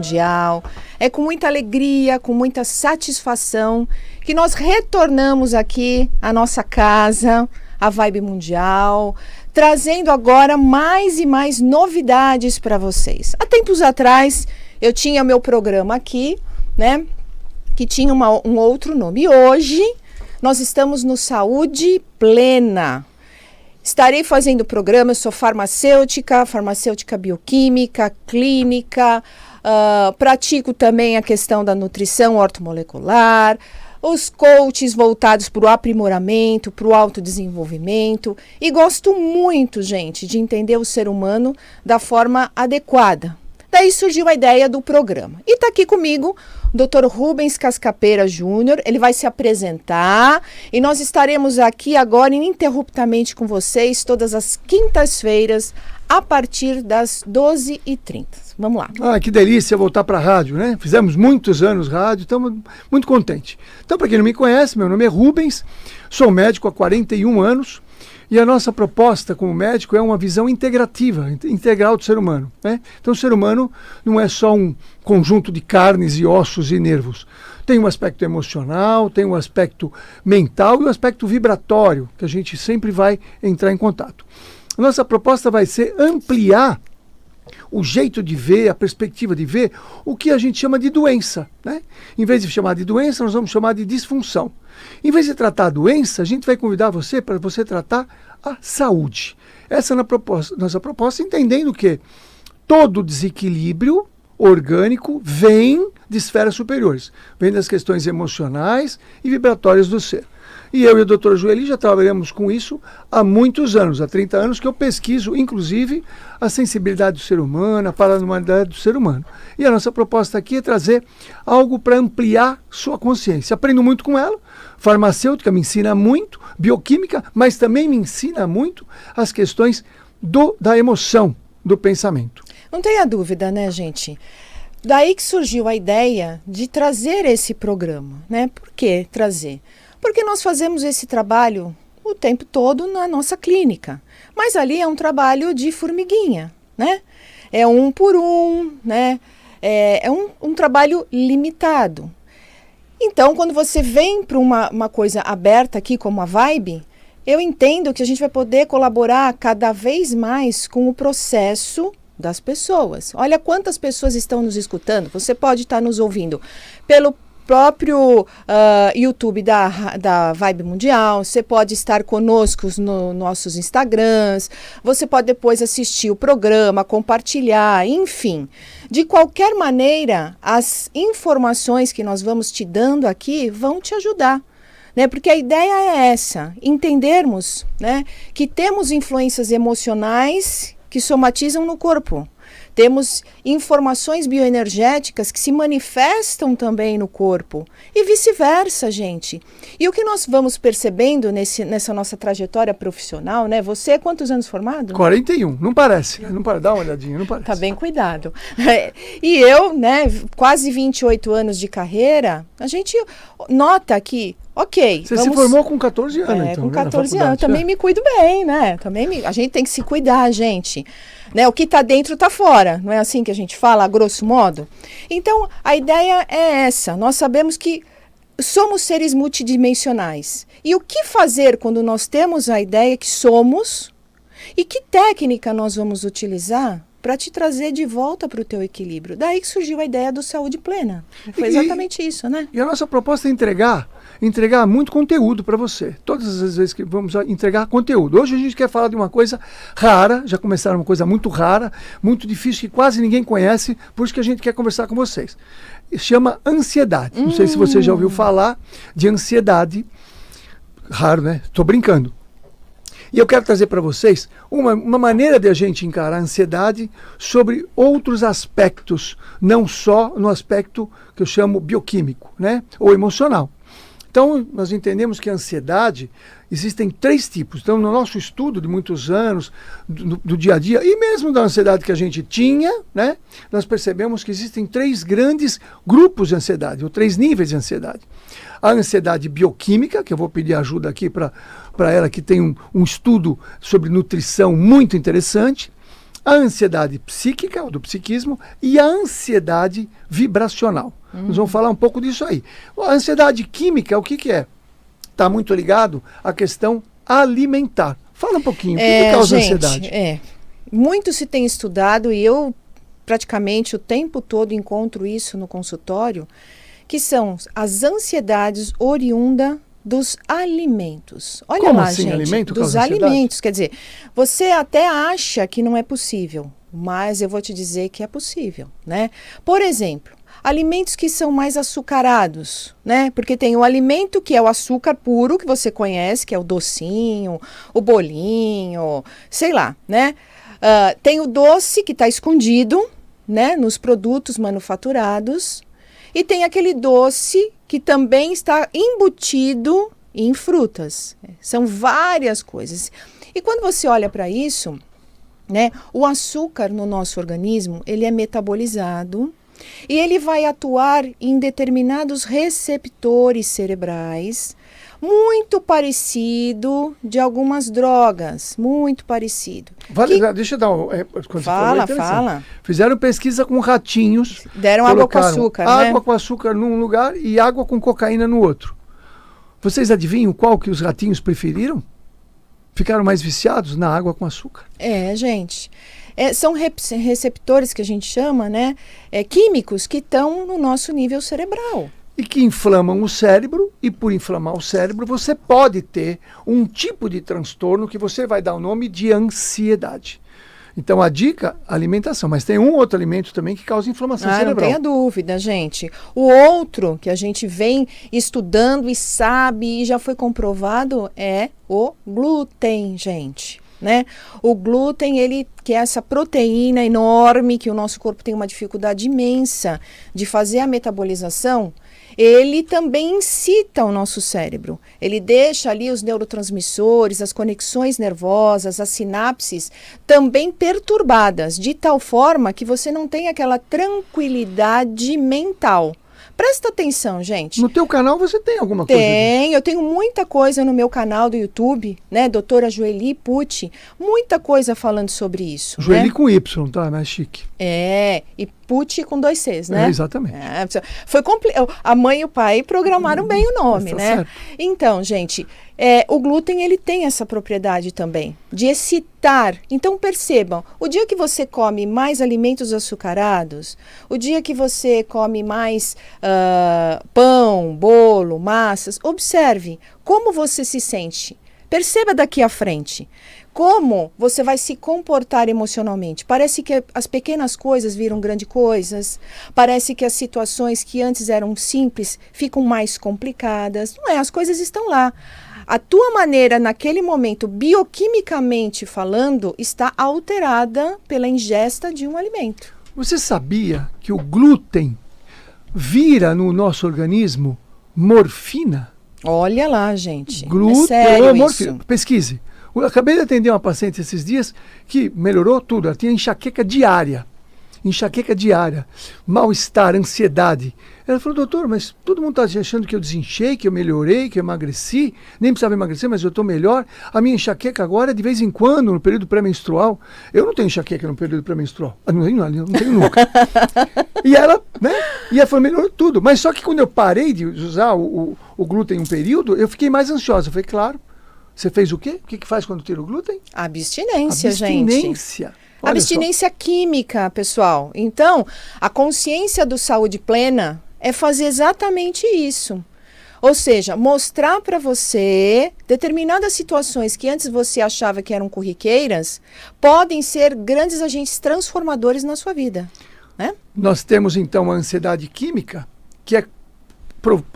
Mundial. É com muita alegria, com muita satisfação que nós retornamos aqui à nossa casa, a Vibe Mundial, trazendo agora mais e mais novidades para vocês. Há tempos atrás eu tinha meu programa aqui, né, que tinha um outro nome. E hoje nós estamos no Saúde Plena. Estarei fazendo o programa, eu sou farmacêutica bioquímica, clínica, pratico também a questão da nutrição ortomolecular, os coaches voltados para o aprimoramento, para o autodesenvolvimento, e gosto muito, gente, de entender o ser humano da forma adequada. Daí surgiu a ideia do programa. E está aqui comigo o Dr. Rubens Cascapeira Júnior, ele vai se apresentar e nós estaremos aqui agora ininterruptamente com vocês todas as quintas-feiras a partir das 12h30. Vamos lá. Ah, que delícia voltar para a rádio, né? Fizemos muitos anos rádio, estamos muito contentes. Então, para quem não me conhece, meu nome é Rubens, sou médico há 41 anos. E a nossa proposta como médico é uma visão integrativa, integral do ser humano, né? Então o ser humano não é só um conjunto de carnes e ossos e nervos. Tem um aspecto emocional, tem um aspecto mental e um aspecto vibratório, que a gente sempre vai entrar em contato. A nossa proposta vai ser ampliar o jeito de ver, a perspectiva de ver o que a gente chama de doença, né? Em vez de chamar de doença, nós vamos chamar de disfunção. Em vez de tratar a doença, a gente vai convidar você para você tratar a saúde. Essa é a nossa proposta, entendendo que todo desequilíbrio orgânico vem de esferas superiores, vem das questões emocionais e vibratórias do ser. E eu e o Dr. Joeli já trabalhamos com isso há muitos anos, há 30 anos que eu pesquiso, inclusive, a sensibilidade do ser humano, a paranormalidade do ser humano. E a nossa proposta aqui é trazer algo para ampliar sua consciência. Aprendo muito com ela, farmacêutica me ensina muito, bioquímica, mas também me ensina muito as questões da emoção, do pensamento. Não tenha dúvida, né, gente? Daí que surgiu a ideia de trazer esse programa, né? Por que trazer? Porque nós fazemos esse trabalho o tempo todo na nossa clínica. Mas ali é um trabalho de formiguinha, né? É um por um, né? É um trabalho limitado. Então, quando você vem para uma coisa aberta aqui, como a Vibe, eu entendo que a gente vai poder colaborar cada vez mais com o processo das pessoas. Olha quantas pessoas estão nos escutando. Você pode estar nos ouvindo pelo próprio YouTube da Vibe Mundial, você pode estar conosco nos nossos Instagrams, você pode depois assistir o programa, compartilhar, enfim. De qualquer maneira, as informações que nós vamos te dando aqui vão te ajudar, né? Porque a ideia é essa, entendermos, né, que temos influências emocionais que somatizam no corpo. Temos informações bioenergéticas que se manifestam também no corpo e vice-versa, gente. E o que nós vamos percebendo nessa nossa trajetória profissional, né? Você é quantos anos formado? 41, não parece, né? Não para, dá uma olhadinha, não parece. Tá bem cuidado. E eu, né, quase 28 anos de carreira, a gente nota que ok. Você se formou com 14 anos, então. Com 14 anos. Também me cuido bem, né? A gente tem que se cuidar, gente. Né? O que está dentro está fora. Não é assim que a gente fala, a grosso modo? Então, a ideia é essa. Nós sabemos que somos seres multidimensionais. E o que fazer quando nós temos a ideia que somos? E que técnica nós vamos utilizar para te trazer de volta para o teu equilíbrio? Daí que surgiu a ideia do Saúde Plena. Foi exatamente isso, né? E a nossa proposta é entregar muito conteúdo para você. Todas as vezes que vamos entregar conteúdo. Hoje a gente quer falar de uma coisa rara, já começaram uma coisa muito rara, muito difícil, que quase ninguém conhece, por isso que a gente quer conversar com vocês. Chama ansiedade. Não sei se você já ouviu falar de ansiedade. Raro, né? Estou brincando. E eu quero trazer para vocês uma maneira de a gente encarar a ansiedade sobre outros aspectos, não só no aspecto que eu chamo bioquímico, né? Ou emocional. Então, nós entendemos que a ansiedade, existem 3 tipos. Então, no nosso estudo de muitos anos, do dia a dia, e mesmo da ansiedade que a gente tinha, né, nós percebemos que existem 3 grandes grupos de ansiedade, ou 3 níveis de ansiedade. A ansiedade bioquímica, que eu vou pedir ajuda aqui para ela, que tem um estudo sobre nutrição muito interessante. A ansiedade psíquica, ou do psiquismo, e a ansiedade vibracional. Nós vamos falar um pouco disso aí. A ansiedade química, o que, que é? Está muito ligado à questão alimentar. Fala um pouquinho, o que causa ansiedade? Muito se tem estudado, e eu praticamente o tempo todo encontro isso no consultório, que são as ansiedades oriundas dos alimentos. Olha Como lá, assim, gente, alimento dos causa ansiedade? alimentos. Quer dizer, você até acha que não é possível, mas eu vou te dizer que é possível, né? Por exemplo, alimentos que são mais açucarados, né? Porque tem o alimento que é o açúcar puro, que você conhece, que é o docinho, o bolinho, sei lá, né? Tem o doce que está escondido, né? Nos produtos manufaturados. E tem aquele doce que também está embutido em frutas. São várias coisas. E quando você olha para isso, né? O açúcar no nosso organismo, ele é metabolizado. E ele vai atuar em determinados receptores cerebrais, muito parecido de algumas drogas, muito parecido. Deixa eu dar Fala. Fizeram pesquisa com ratinhos. Deram água com açúcar, água com açúcar num lugar e água com cocaína no outro. Vocês adivinham qual que os ratinhos preferiram? Ficaram mais viciados na água com açúcar. Gente... são receptores que a gente chama, né? Químicos que estão no nosso nível cerebral. E que inflamam o cérebro, e por inflamar o cérebro, você pode ter um tipo de transtorno que você vai dar o nome de ansiedade. Então a dica, alimentação, mas tem um outro alimento também que causa inflamação cerebral. Não tenha dúvida, gente. O outro que a gente vem estudando e sabe e já foi comprovado é o glúten, gente. Né? O glúten, ele que é essa proteína enorme que o nosso corpo tem uma dificuldade imensa de fazer a metabolização, ele também incita o nosso cérebro. Ele deixa ali os neurotransmissores, as conexões nervosas, as sinapses também perturbadas, de tal forma que você não tem aquela tranquilidade mental. Presta atenção, gente. No teu canal você tem alguma coisa disso? Eu tenho muita coisa no meu canal do YouTube, né? Doutora Joeli Pucci, muita coisa falando sobre isso. Joeli, né? com Y, tá? Mais chique. E Pucci com 2 Cs, né? Exatamente. Foi a mãe e o pai programaram bem o nome, né? Certo. Então, gente, o glúten, ele tem essa propriedade também, de excitar. Então, percebam, o dia que você come mais alimentos açucarados, o dia que você come mais pão, bolo, massas, observe como você se sente. Perceba daqui à frente. Como você vai se comportar emocionalmente. Parece que as pequenas coisas viram grandes coisas. Parece que as situações que antes eram simples ficam mais complicadas. Não é, as coisas estão lá. A tua maneira, naquele momento, bioquimicamente falando, está alterada pela ingesta de um alimento. Você sabia que o glúten vira no nosso organismo morfina? Olha lá, gente. Glúten, sério morfina. isso. Pesquise. Eu acabei de atender uma paciente esses dias que melhorou tudo. Ela tinha enxaqueca diária, mal-estar, ansiedade. Ela falou, doutor, mas todo mundo está achando que eu desinchei, que eu melhorei, que eu emagreci. Nem precisava emagrecer, mas eu estou melhor. A minha enxaqueca agora é de vez em quando, no período pré-menstrual. Eu não tenho enxaqueca no período pré-menstrual. Não tenho nunca. E ela falou, melhorou tudo. Mas só que quando eu parei de usar o glúten um período, eu fiquei mais ansiosa. Eu falei, claro. Você fez o quê? O que faz quando tira o glúten? Abstinência, gente. Abstinência. Abstinência química, pessoal. Então, a consciência do saúde plena é fazer exatamente isso. Ou seja, mostrar para você determinadas situações que antes você achava que eram corriqueiras, podem ser grandes agentes transformadores na sua vida. Né? Nós temos, então, a ansiedade química, que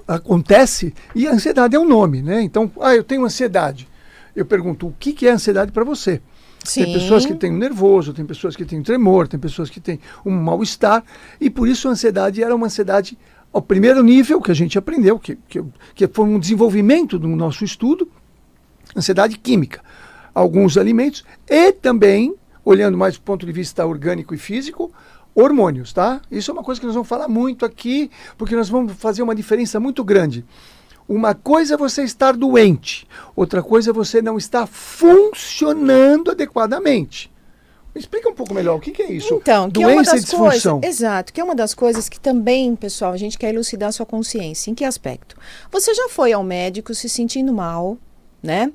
acontece, e a ansiedade é um nome, né? Então, eu tenho ansiedade. Eu pergunto, o que é ansiedade para você? Sim. Tem pessoas que têm um nervoso, tem pessoas que têm um tremor, tem pessoas que têm um mal-estar, e por isso a ansiedade era uma ansiedade ao primeiro nível que a gente aprendeu, que foi um desenvolvimento do nosso estudo, ansiedade química. Alguns alimentos e também, olhando mais do ponto de vista orgânico e físico, hormônios, tá? Isso é uma coisa que nós vamos falar muito aqui, porque nós vamos fazer uma diferença muito grande. Uma coisa é você estar doente, outra coisa é você não estar funcionando adequadamente. Explica um pouco melhor o que é isso. Então, que é uma doença e das coisas, disfunção. exato, que é uma das coisas que também, pessoal, a gente quer elucidar a sua consciência. Em que aspecto? Você já foi ao médico se sentindo mal, né?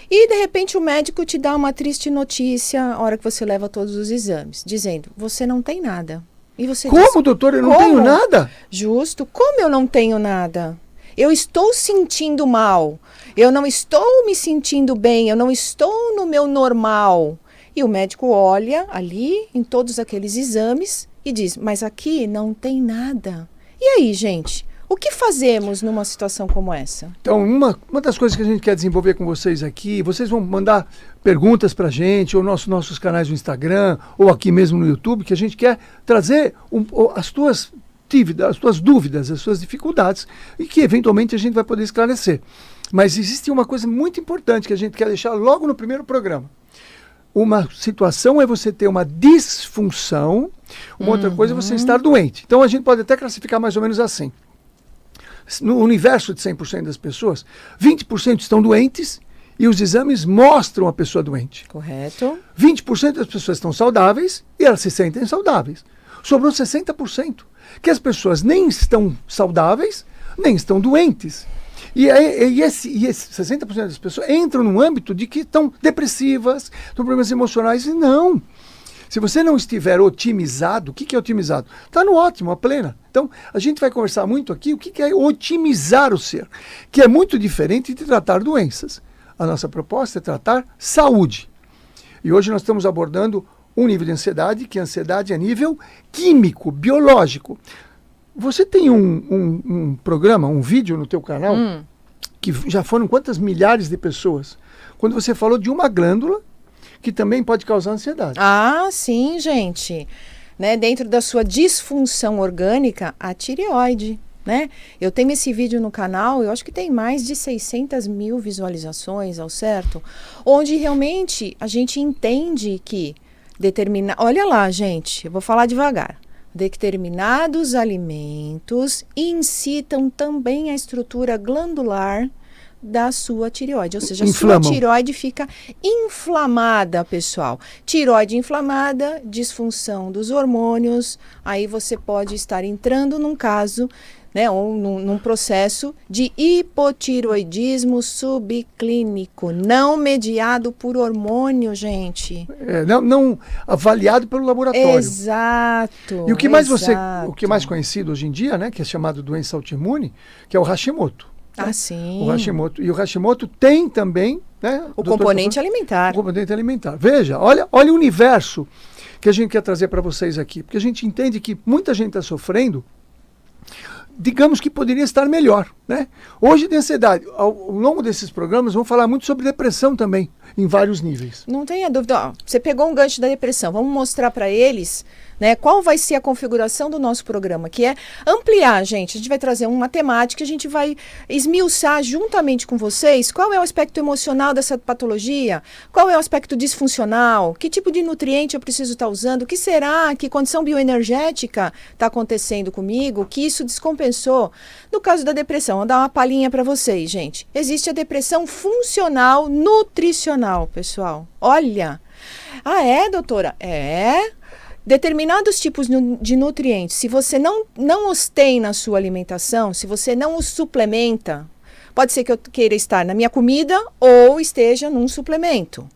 E, de repente, o médico te dá uma triste notícia a hora que você leva todos os exames, dizendo, você não tem nada. E você Como, diz, doutor? Eu não como? tenho nada? Justo. Como eu não tenho nada? Eu estou sentindo mal. Eu não estou me sentindo bem. Eu não estou no meu normal. E o médico olha ali em todos aqueles exames e diz, mas aqui não tem nada. E aí, gente? O que fazemos numa situação como essa? Então, uma das coisas que a gente quer desenvolver com vocês aqui, vocês vão mandar perguntas para a gente, ou nossos canais no Instagram, ou aqui mesmo no YouTube, que a gente quer trazer as tuas dúvidas, as suas dificuldades, e que eventualmente a gente vai poder esclarecer. Mas existe uma coisa muito importante que a gente quer deixar logo no primeiro programa. Uma situação é você ter uma disfunção, uma outra coisa é você estar doente. Então a gente pode até classificar mais ou menos assim. No universo de 100% das pessoas, 20% estão doentes e os exames mostram a pessoa doente. Correto. 20% das pessoas estão saudáveis e elas se sentem saudáveis. Sobrou 60%, que as pessoas nem estão saudáveis, nem estão doentes. E esse 60% das pessoas entram num âmbito de que estão depressivas, estão com problemas emocionais. E não. Se você não estiver otimizado, o que é otimizado? Está no ótimo, a plena. Então, a gente vai conversar muito aqui o que é otimizar o ser, que é muito diferente de tratar doenças. A nossa proposta é tratar saúde. E hoje nós estamos abordando um nível de ansiedade, que a ansiedade é nível químico, biológico. Você tem um programa, um vídeo no teu canal, que já foram quantas milhares de pessoas, quando você falou de uma glândula que também pode causar ansiedade. Ah, sim, gente. Né? Dentro da sua disfunção orgânica, a tireoide. Né? Eu tenho esse vídeo no canal, eu acho que tem mais de 600 mil visualizações, ao certo? Onde realmente a gente entende que olha lá, gente, eu vou falar devagar. Determinados alimentos incitam também a estrutura glandular da sua tireoide, ou seja, a sua tireoide fica inflamada, pessoal. Tireoide inflamada, disfunção dos hormônios, aí você pode estar entrando num caso, né, ou num processo de hipotireoidismo subclínico, não mediado por hormônio, gente. Não avaliado pelo laboratório. Exato. E o que mais conhecido hoje em dia, né, que é chamado doença autoimune, que é o Hashimoto. Ah, sim. O Hashimoto. E o Hashimoto tem também, né, o componente alimentar. O componente alimentar. Veja, olha o universo que a gente quer trazer para vocês aqui, porque a gente entende que muita gente está sofrendo, digamos que poderia estar melhor, né? Hoje de ansiedade, ao longo desses programas vamos falar muito sobre depressão também, em vários níveis. Não tenha dúvida. Ó, você pegou um gancho da depressão, vamos mostrar para eles, né, qual vai ser a configuração do nosso programa, que é ampliar, gente. A gente vai trazer uma temática, a gente vai esmiuçar juntamente com vocês qual é o aspecto emocional dessa patologia, qual é o aspecto disfuncional, que tipo de nutriente eu preciso estar usando, o que será, que condição bioenergética está acontecendo comigo, que isso descompensou. No caso da depressão, vou dar uma palhinha para vocês, gente. Existe a depressão funcional nutricional, pessoal. Olha. Ah, é, doutora? É. Determinados tipos de nutrientes, se você não os tem na sua alimentação, se você não os suplementa, pode ser que eu queira estar na minha comida ou esteja num suplemento,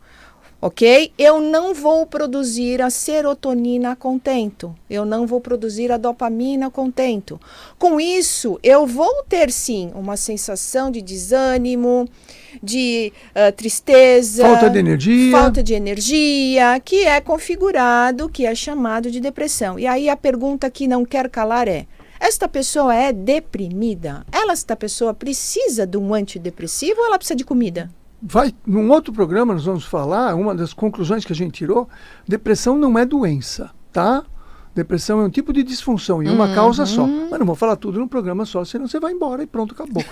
ok? Eu não vou produzir a serotonina a contento, eu não vou produzir a dopamina a contento. Com isso, eu vou ter sim uma sensação de desânimo, de tristeza, falta de energia, que é configurado, que é chamado de depressão. E aí a pergunta que não quer calar é: esta pessoa é deprimida? Esta pessoa precisa de um antidepressivo ou ela precisa de comida? Num outro programa nós vamos falar, uma das conclusões que a gente tirou, depressão não é doença, tá? Depressão é um tipo de disfunção e uma causa só. Mas não vou falar tudo num programa só, senão você vai embora e pronto, acabou.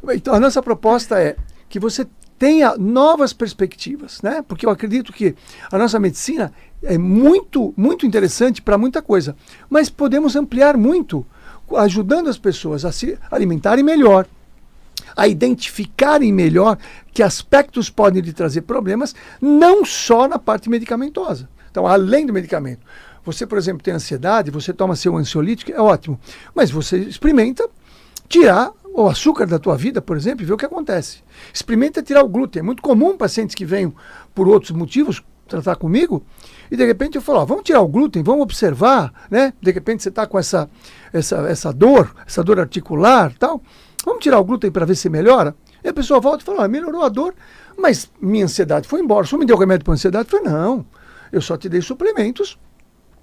Né? Então a nossa proposta é que você tenha novas perspectivas, né? Porque eu acredito que a nossa medicina é muito, muito interessante para muita coisa, mas podemos ampliar muito, ajudando as pessoas a se alimentarem melhor, a identificarem melhor que aspectos podem lhe trazer problemas, não só na parte medicamentosa. Então, além do medicamento. Você, por exemplo, tem ansiedade, você toma seu ansiolítico, é ótimo. Mas você experimenta tirar o açúcar da tua vida, por exemplo, e ver o que acontece. Experimenta tirar o glúten. É muito comum pacientes que venham por outros motivos tratar comigo, e de repente eu falo, ó, vamos tirar o glúten, vamos observar, né? De repente você está com essa dor articular e tal, vamos tirar o glúten para ver se melhora. E a pessoa volta e fala, melhorou a dor, mas minha ansiedade foi embora. Só me deu remédio para ansiedade? Eu falei, não, eu só te dei suplementos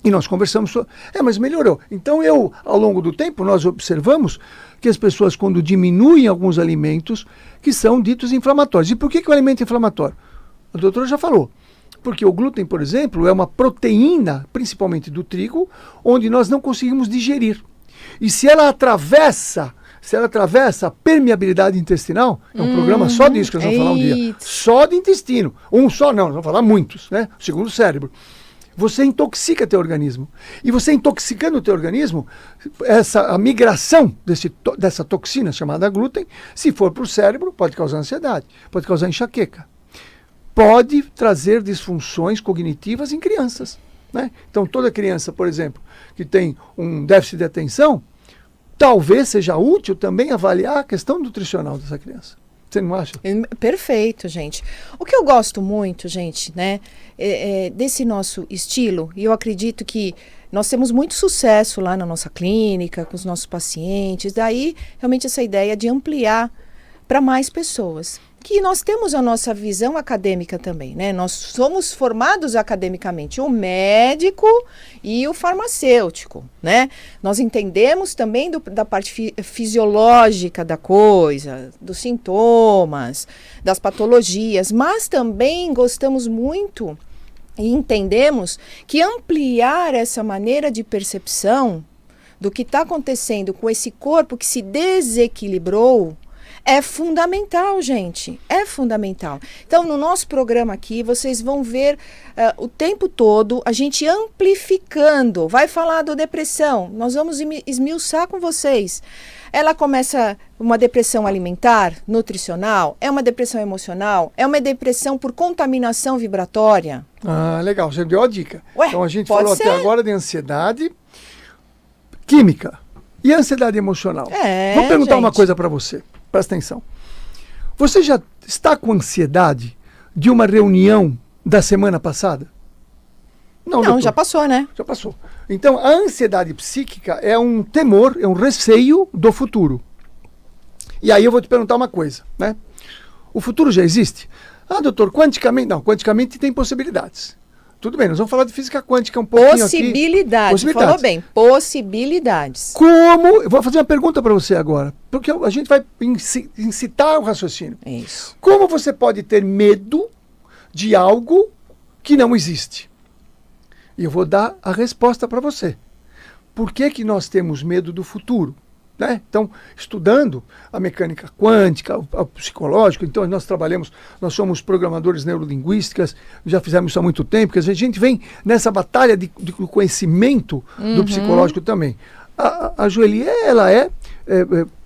e nós conversamos sobre... mas melhorou. Então ao longo do tempo, nós observamos que as pessoas, quando diminuem alguns alimentos que são ditos inflamatórios. E por que o alimento é inflamatório? A doutora já falou. Porque o glúten, por exemplo, é uma proteína, principalmente do trigo, onde nós não conseguimos digerir. E se ela atravessa a permeabilidade intestinal, é um programa só disso que nós vamos falar um dia. Só de intestino. Um só não, nós vamos falar muitos, né? Segundo o cérebro. Você intoxica teu organismo. E você intoxicando o teu organismo, a migração dessa toxina chamada glúten, se for para o cérebro, pode causar ansiedade, pode causar enxaqueca. Pode trazer disfunções cognitivas em crianças, né? Então, toda criança, por exemplo, que tem um déficit de atenção, talvez seja útil também avaliar a questão nutricional dessa criança. Você não acha? Perfeito, gente. O que eu gosto muito, gente, né, desse nosso estilo, e eu acredito que nós temos muito sucesso lá na nossa clínica, com os nossos pacientes, daí realmente essa ideia de ampliar para mais pessoas. Que nós temos a nossa visão acadêmica também, né? Nós somos formados academicamente, o médico e o farmacêutico, né? Nós entendemos também da parte fisiológica da coisa, dos sintomas, das patologias, mas também gostamos muito e entendemos que ampliar essa maneira de percepção do que está acontecendo com esse corpo que se desequilibrou é fundamental, gente. É fundamental. Então, no nosso programa aqui, vocês vão ver o tempo todo a gente amplificando. Vai falar da depressão. Nós vamos esmiuçar com vocês. Ela começa uma depressão alimentar, nutricional, é uma depressão emocional, é uma depressão por contaminação vibratória. Ah, legal. Você deu a dica. Ué, então, a gente falou até agora de ansiedade química e ansiedade emocional. Vou perguntar uma coisa para você. Presta atenção. Você já está com ansiedade de uma reunião da semana passada? Não, doutor. Já passou, né? Já passou. Então, a ansiedade psíquica é um temor, é um receio do futuro. E aí eu vou te perguntar uma coisa, né? O futuro já existe? Ah, doutor, quanticamente? Não, quanticamente tem possibilidades. Tudo bem, nós vamos falar de física quântica um pouquinho possibilidades, aqui. Falou bem, possibilidades. Como? Eu vou fazer uma pergunta para você agora, porque a gente vai incitar o raciocínio. Isso. Como você pode ter medo de algo que não existe? E eu vou dar a resposta para você. Por que nós temos medo do futuro? Né? Então, estudando a mecânica quântica, o psicológico, então nós somos programadores neurolinguísticas, já fizemos isso há muito tempo, porque a gente vem nessa batalha de conhecimento do psicológico também. A Joeli, ela é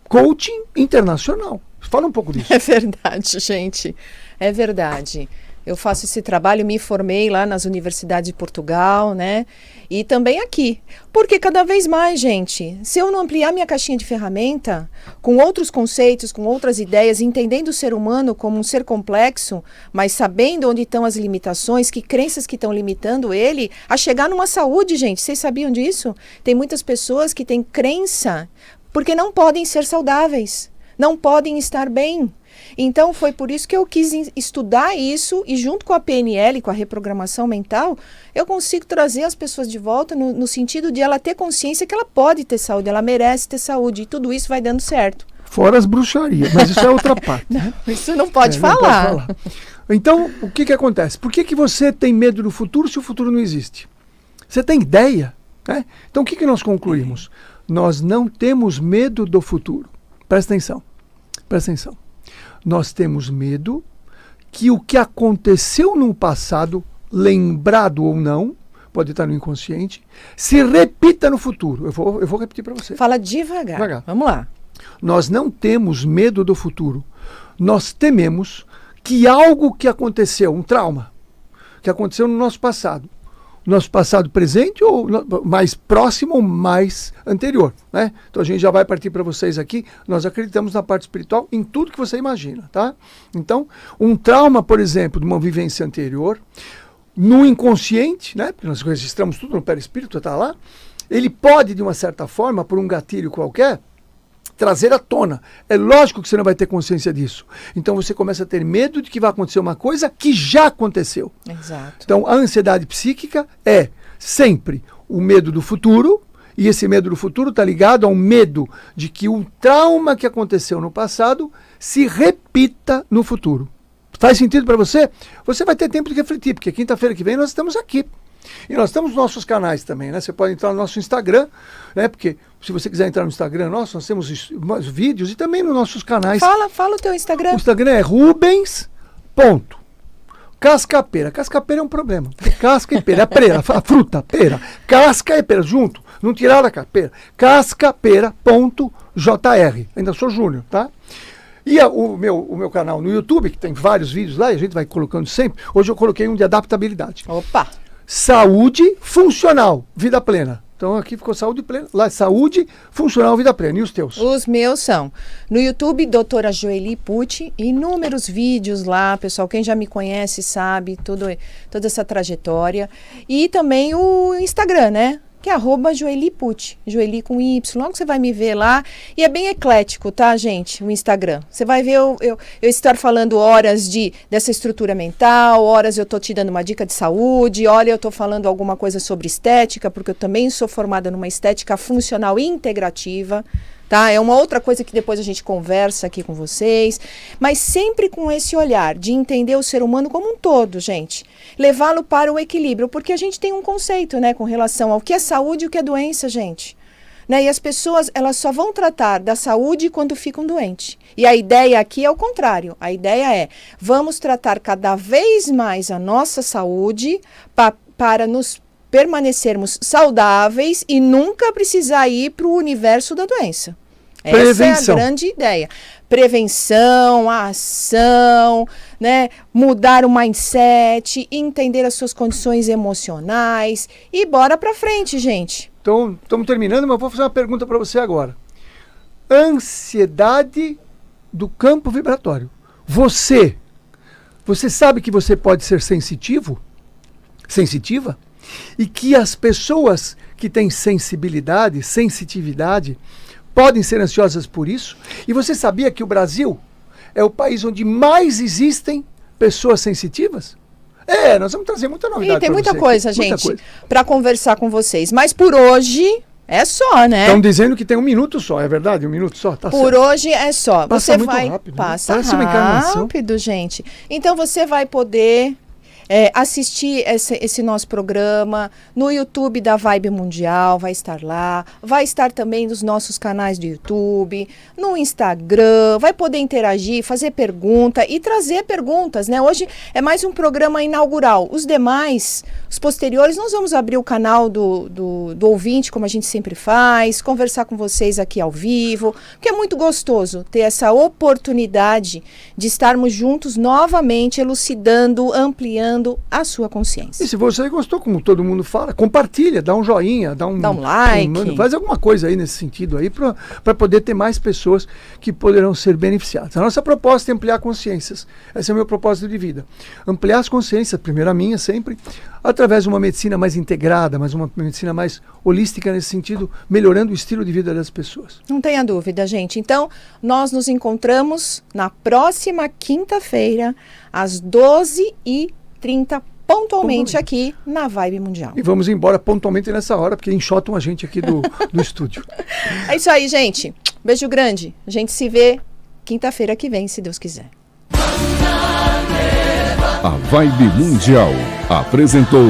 coaching internacional. Fala um pouco disso. É verdade, gente. É verdade. Eu faço esse trabalho, me formei lá nas universidades de Portugal, né? E também aqui. Porque cada vez mais, gente, se eu não ampliar minha caixinha de ferramenta com outros conceitos, com outras ideias, entendendo o ser humano como um ser complexo, mas sabendo onde estão as limitações, que crenças que estão limitando ele a chegar numa saúde, gente. Vocês sabiam disso? Tem muitas pessoas que têm crença porque não podem ser saudáveis, não podem estar bem. Então, foi por isso que eu quis estudar isso e junto com a PNL, com a reprogramação mental, eu consigo trazer as pessoas de volta no sentido de ela ter consciência que ela pode ter saúde, ela merece ter saúde e tudo isso vai dando certo. Fora as bruxarias, mas isso é outra parte. Não, isso não pode falar. Não pode falar. Então, o que acontece? Por que você tem medo do futuro se o futuro não existe? Você tem ideia? Né? Então, o que nós concluímos? Nós não temos medo do futuro. Presta atenção. Presta atenção. Nós temos medo que o que aconteceu no passado, lembrado ou não, pode estar no inconsciente, se repita no futuro. Eu vou repetir para você. Fala devagar. Vamos lá. Nós não temos medo do futuro. Nós tememos que algo que aconteceu, um trauma, que aconteceu no nosso passado presente ou mais próximo ou mais anterior, né? Então a gente já vai partir para vocês aqui, nós acreditamos na parte espiritual em tudo que você imagina, tá? Então, um trauma, por exemplo, de uma vivência anterior, no inconsciente, né? Porque nós registramos tudo no perispírito, está lá, ele pode, de uma certa forma, por um gatilho qualquer, trazer à tona. É lógico que você não vai ter consciência disso. Então você começa a ter medo de que vai acontecer uma coisa que já aconteceu. Exato. Então a ansiedade psíquica é sempre o medo do futuro, e esse medo do futuro está ligado ao medo de que o trauma que aconteceu no passado se repita no futuro. Faz sentido para você? Você vai ter tempo de refletir, porque quinta-feira que vem nós estamos aqui. E nós temos nossos canais também, né? Você pode entrar no nosso Instagram, né? Porque se você quiser entrar no Instagram nosso, nós temos vídeos e também nos nossos canais. Fala o teu Instagram. O Instagram é Rubens. Casca-pera. Casca-pera é um problema. Casca e pera. É pera, a fruta, pera. Casca e pera, junto. Não tirar da pera. Cascapera.jr. Ainda sou Júnior, tá? E o meu canal no YouTube, que tem vários vídeos lá, e a gente vai colocando sempre. Hoje eu coloquei um de adaptabilidade. Opa! Saúde funcional, vida plena. Então aqui ficou saúde plena, lá saúde funcional, vida plena. E os teus? Os meus são no YouTube, doutora Joely Pucci, inúmeros vídeos lá, pessoal, quem já me conhece sabe toda essa trajetória. E também o Instagram, né? Que é @Joely Pucci, Joely com Y, logo você vai me ver lá, e é bem eclético, tá, gente, o Instagram. Você vai ver eu estar falando horas dessa estrutura mental, horas eu tô te dando uma dica de saúde, olha, eu tô falando alguma coisa sobre estética, porque eu também sou formada numa estética funcional integrativa, tá? É uma outra coisa que depois a gente conversa aqui com vocês, mas sempre com esse olhar de entender o ser humano como um todo, gente. Levá-lo para o equilíbrio, porque a gente tem um conceito, né, com relação ao que é saúde e o que é doença, gente. Né? E as pessoas, elas só vão tratar da saúde quando ficam doentes. E a ideia aqui é o contrário. A ideia é, vamos tratar cada vez mais a nossa saúde para nos permanecermos saudáveis e nunca precisar ir para o universo da doença. Essa é a grande ideia. Prevenção, ação, né? Mudar o mindset, entender as suas condições emocionais e bora pra frente, gente. Então, estamos terminando, mas eu vou fazer uma pergunta para você agora. Ansiedade do campo vibratório. Você sabe que você pode ser sensitiva? E que as pessoas que têm sensitividade, podem ser ansiosas por isso? E você sabia que o Brasil é o país onde mais existem pessoas sensitivas? Nós vamos trazer muita novidade. E tem muita coisa, gente, para conversar com vocês. Mas por hoje é só, né? Estão dizendo que tem 1 minuto só, é verdade? 1 minuto só? Tá por certo. Hoje é só. Passa você muito vai rápido. Passa Parece uma encarnação. rápido, gente. Então você vai poder assistir esse nosso programa no YouTube da Vibe Mundial, vai estar lá, vai estar também nos nossos canais do YouTube, no Instagram, vai poder interagir, fazer pergunta e trazer perguntas, né? Hoje é mais um programa inaugural. Os demais, os posteriores, nós vamos abrir o canal do ouvinte, como a gente sempre faz, conversar com vocês aqui ao vivo, porque é muito gostoso ter essa oportunidade de estarmos juntos novamente, elucidando, ampliando a sua consciência. E se você gostou, como todo mundo fala, compartilha, dá um joinha, dá um like, faz alguma coisa aí nesse sentido aí para poder ter mais pessoas que poderão ser beneficiadas. A nossa proposta é ampliar consciências. Esse é o meu propósito de vida. Ampliar as consciências, primeiro a minha sempre, através de uma medicina mais integrada, mas uma medicina mais holística nesse sentido, melhorando o estilo de vida das pessoas. Não tenha dúvida, gente. Então, nós nos encontramos na próxima quinta-feira, às 12h30, pontualmente aqui na Vibe Mundial. E vamos embora pontualmente nessa hora, porque enxotam a gente aqui do estúdio. É isso aí, gente. Beijo grande. A gente se vê quinta-feira que vem, se Deus quiser. A Vibe Mundial apresentou